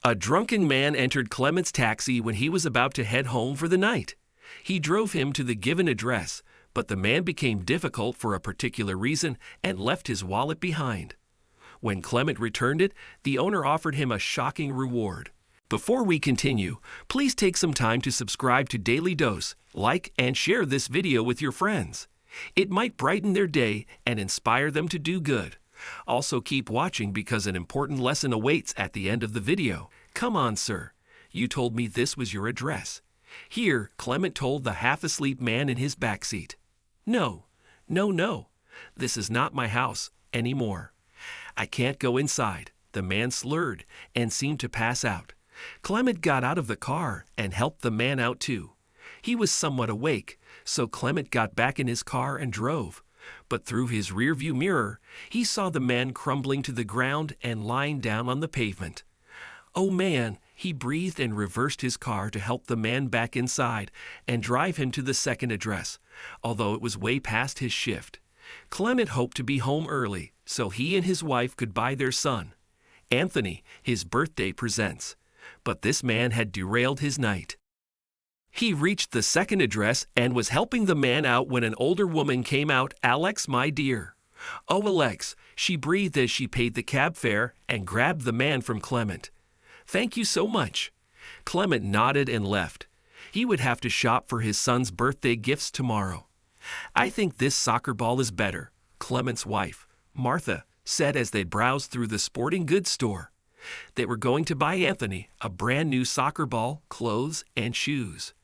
A drunken man entered Clement's taxi when he was about to head home for the night. He drove him to the given address, but the man became difficult for a particular reason and left his wallet behind. When Clement returned it, the owner offered him a shocking reward. Before we continue, please take some time to subscribe to Dailydose, like and share this video with your friends. It might brighten their day and inspire them to do good. Also keep watching because an important lesson awaits at the end of the video. Come on, sir. You told me this was your address. Here, Clement told the half-asleep man in his backseat. No. This is not my house anymore. I can't go inside. The man slurred and seemed to pass out. Clement got out of the car and helped the man out too. He was somewhat awake, so Clement got back in his car and drove. But through his rearview mirror, he saw the man crumbling to the ground and lying down on the pavement. Oh man, he breathed and reversed his car to help the man back inside and drive him to the second address, although it was way past his shift. Clement hoped to be home early so he and his wife could buy their son, Anthony, his birthday presents. But this man had derailed his night. He reached the second address and was helping the man out when an older woman came out. Alex, my dear. Oh, Alex, she breathed as she paid the cab fare and grabbed the man from Clement. Thank you so much. Clement nodded and left. He would have to shop for his son's birthday gifts tomorrow. I think this soccer ball is better, Clement's wife, Martha, said as they browsed through the sporting goods store. They were going to buy Anthony a brand new soccer ball, clothes, and shoes.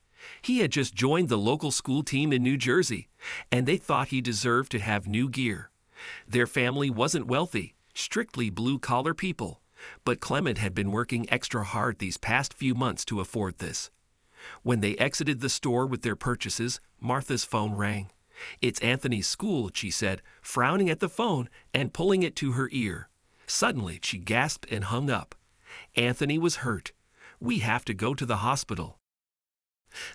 He had just joined the local school team in New Jersey, and they thought he deserved to have new gear. Their family wasn't wealthy, strictly blue-collar people, but Clement had been working extra hard these past few months to afford this. When they exited the store with their purchases, Martha's phone rang. It's Anthony's school, she said, frowning at the phone and pulling it to her ear. Suddenly, she gasped and hung up. Anthony was hurt. We have to go to the hospital.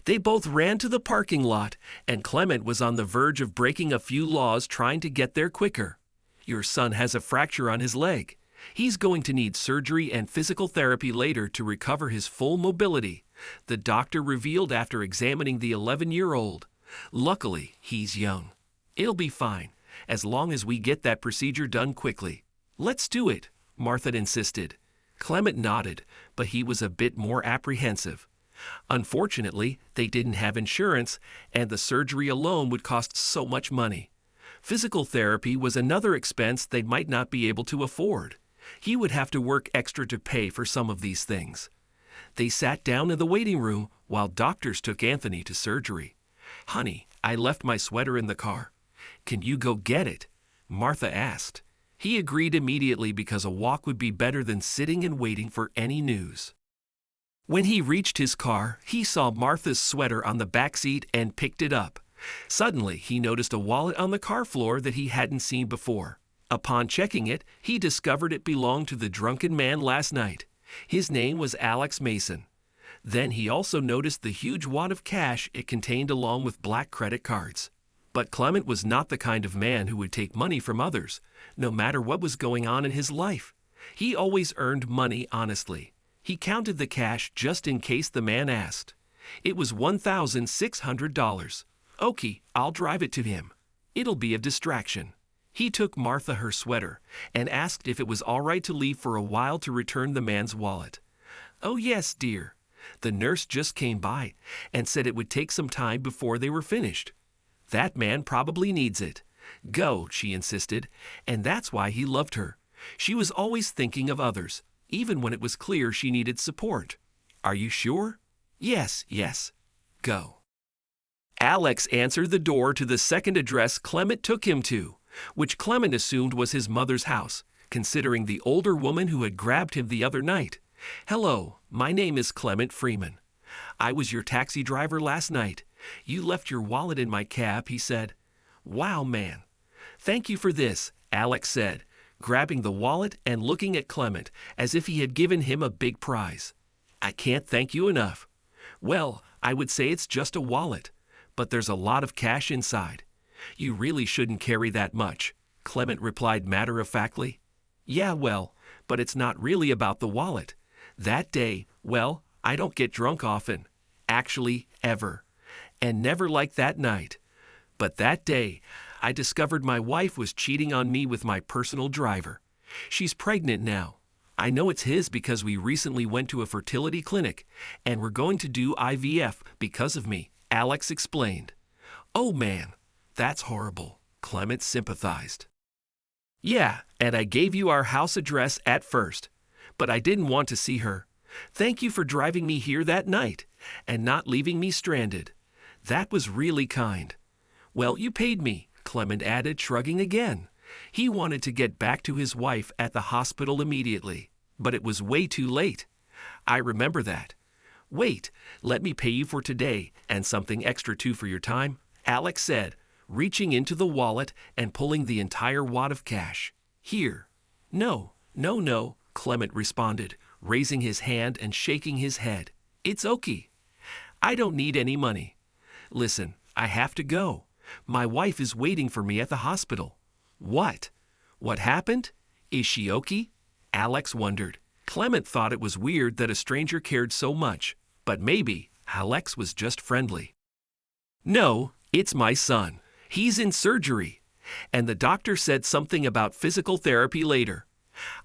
They both ran to the parking lot, and Clement was on the verge of breaking a few laws trying to get there quicker. Your son has a fracture on his leg. He's going to need surgery and physical therapy later to recover his full mobility, the doctor revealed after examining the 11-year-old. Luckily, he's young. It'll be fine, as long as we get that procedure done quickly. Let's do it, Martha insisted. Clement nodded, but he was a bit more apprehensive. Unfortunately, they didn't have insurance, and the surgery alone would cost so much money. Physical therapy was another expense they might not be able to afford. He would have to work extra to pay for some of these things. They sat down in the waiting room while doctors took Anthony to surgery. Honey, I left my sweater in the car. Can you go get it? Martha asked. He agreed immediately because a walk would be better than sitting and waiting for any news. When he reached his car, he saw Martha's sweater on the back seat and picked it up. Suddenly, he noticed a wallet on the car floor that he hadn't seen before. Upon checking it, he discovered it belonged to the drunken man last night. His name was Alex Mason. Then he also noticed the huge wad of cash it contained along with black credit cards. But Clement was not the kind of man who would take money from others, no matter what was going on in his life. He always earned money honestly. He counted the cash just in case the man asked. It was $1,600. Okay, I'll drive it to him. It'll be a distraction. He took Martha her sweater and asked if it was all right to leave for a while to return the man's wallet. Oh yes, dear. The nurse just came by and said it would take some time before they were finished. That man probably needs it. Go, she insisted, and that's why he loved her. She was always thinking of others, even when it was clear she needed support. Are you sure? Yes. Go. Alex answered the door to the second address Clement took him to, which Clement assumed was his mother's house, considering the older woman who had grabbed him the other night. Hello, my name is Clement Freeman. I was your taxi driver last night. You left your wallet in my cab, he said. Wow, man. Thank you for this, Alex said, grabbing the wallet and looking at Clement as if he had given him a big prize. I can't thank you enough. Well, I would say it's just a wallet, but there's a lot of cash inside. You really shouldn't carry that much, Clement replied matter-of-factly. Yeah, well, but it's not really about the wallet. That day, well, I don't get drunk often. Actually, ever. And never like that night. But that day, I discovered my wife was cheating on me with my personal driver. She's pregnant now. I know it's his because we recently went to a fertility clinic, and we're going to do IVF because of me, Alex explained. Oh man, that's horrible, Clement sympathized. Yeah, and I gave you our house address at first, but I didn't want to see her. Thank you for driving me here that night, and not leaving me stranded. That was really kind. Well, you paid me, Clement added, shrugging again. He wanted to get back to his wife at the hospital immediately, but it was way too late. I remember that. Wait, let me pay you for today, and something extra too for your time, Alex said, reaching into the wallet and pulling the entire wad of cash. Here. No, Clement responded, raising his hand and shaking his head. It's okay. I don't need any money. Listen, I have to go. My wife is waiting for me at the hospital. What? What happened? Is she okay? Alex wondered. Clement thought it was weird that a stranger cared so much, but maybe Alex was just friendly. No, it's my son. He's in surgery. And the doctor said something about physical therapy later.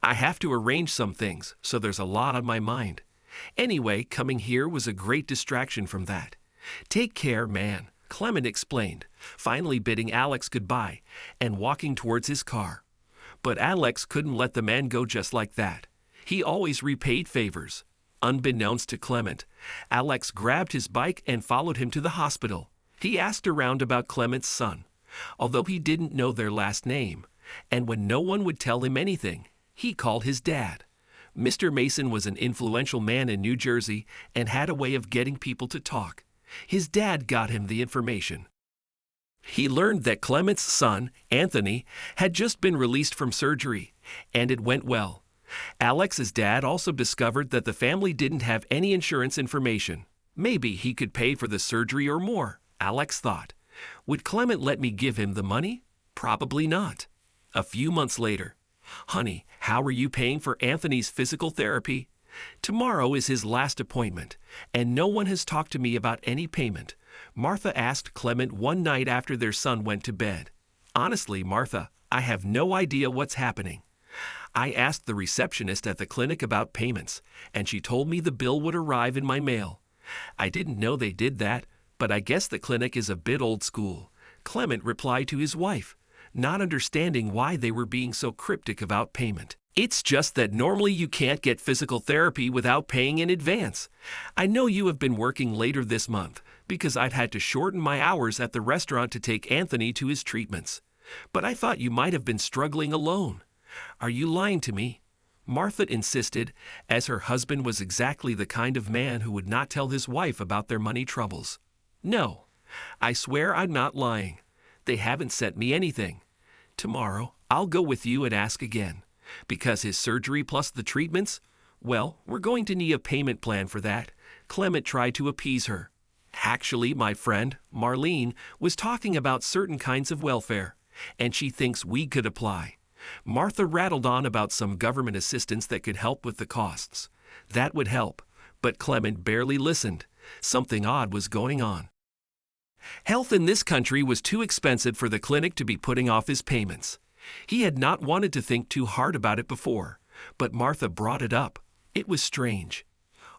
I have to arrange some things, so there's a lot on my mind. Anyway, coming here was a great distraction from that. Take care, man, Clement explained, finally bidding Alex goodbye and walking towards his car. But Alex couldn't let the man go just like that. He always repaid favors. Unbeknownst to Clement, Alex grabbed his bike and followed him to the hospital. He asked around about Clement's son, although he didn't know their last name, and when no one would tell him anything, he called his dad. Mr. Mason was an influential man in New Jersey and had a way of getting people to talk. His dad got him the information. He learned that Clement's son, Anthony, had just been released from surgery, and it went well. Alex's dad also discovered that the family didn't have any insurance information. Maybe he could pay for the surgery or more, Alex thought. Would Clement let me give him the money? Probably not. A few months later, honey, how are you paying for Anthony's physical therapy? Tomorrow is his last appointment, and no one has talked to me about any payment, Martha asked Clement one night after their son went to bed. Honestly, Martha, I have no idea what's happening. I asked the receptionist at the clinic about payments, and she told me the bill would arrive in my mail. I didn't know they did that, but I guess the clinic is a bit old school, Clement replied to his wife, not understanding why they were being so cryptic about payment. It's just that normally you can't get physical therapy without paying in advance. I know you have been working later this month because I've had to shorten my hours at the restaurant to take Anthony to his treatments. But I thought you might have been struggling alone. Are you lying to me? Martha insisted, as her husband was exactly the kind of man who would not tell his wife about their money troubles. No, I swear I'm not lying. They haven't sent me anything. Tomorrow, I'll go with you and ask again. Because his surgery plus the treatments? Well, we're going to need a payment plan for that. Clement tried to appease her. Actually, my friend, Marlene, was talking about certain kinds of welfare, and she thinks we could apply. Martha rattled on about some government assistance that could help with the costs. That would help, but Clement barely listened. Something odd was going on. Health in this country was too expensive for the clinic to be putting off his payments. He had not wanted to think too hard about it before, but Martha brought it up. It was strange.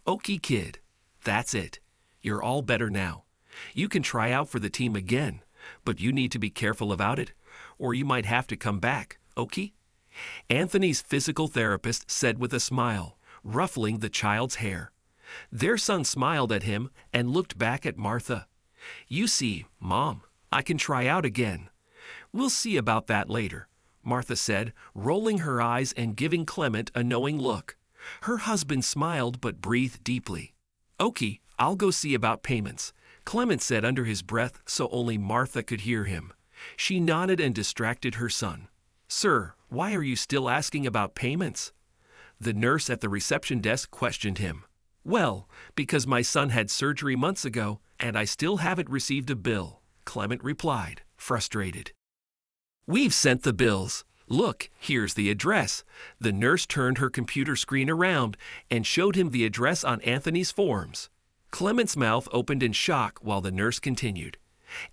"Okay, kid. That's it. You're all better now. You can try out for the team again, but you need to be careful about it, or you might have to come back, okay?" Anthony's physical therapist said with a smile, ruffling the child's hair. Their son smiled at him and looked back at Martha. "You see, Mom, I can try out again." "We'll see about that later," Martha said, rolling her eyes and giving Clement a knowing look. Her husband smiled but breathed deeply. "Okay, I'll go see about payments," Clement said under his breath so only Martha could hear him. She nodded and distracted her son. "Sir, why are you still asking about payments?" The nurse at the reception desk questioned him. "Well, because my son had surgery months ago, and I still haven't received a bill," Clement replied, frustrated. "We've sent the bills. Look, here's the address. The nurse turned her computer screen around and showed him the address on Anthony's forms. Clement's mouth opened in shock while the nurse continued.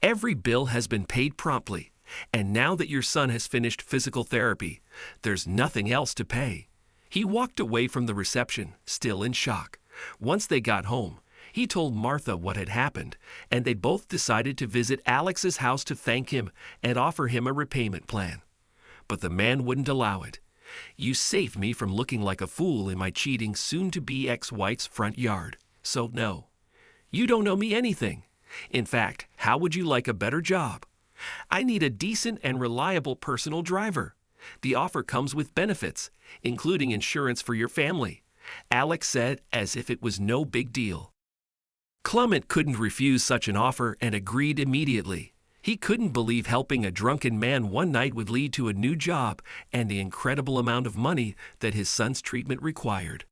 Every bill has been paid promptly, and now that your son has finished physical therapy, there's nothing else to pay. He walked away from the reception, still in shock. Once they got home, he told Martha what had happened, and they both decided to visit Alex's house to thank him and offer him a repayment plan. But the man wouldn't allow it. You saved me from looking like a fool in my cheating soon-to-be ex-wife's front yard. So no, you don't owe me anything. In fact, how would you like a better job? I need a decent and reliable personal driver. The offer comes with benefits, including insurance for your family, Alex said as if it was no big deal. Clement couldn't refuse such an offer and agreed immediately. He couldn't believe helping a drunken man one night would lead to a new job and the incredible amount of money that his son's treatment required.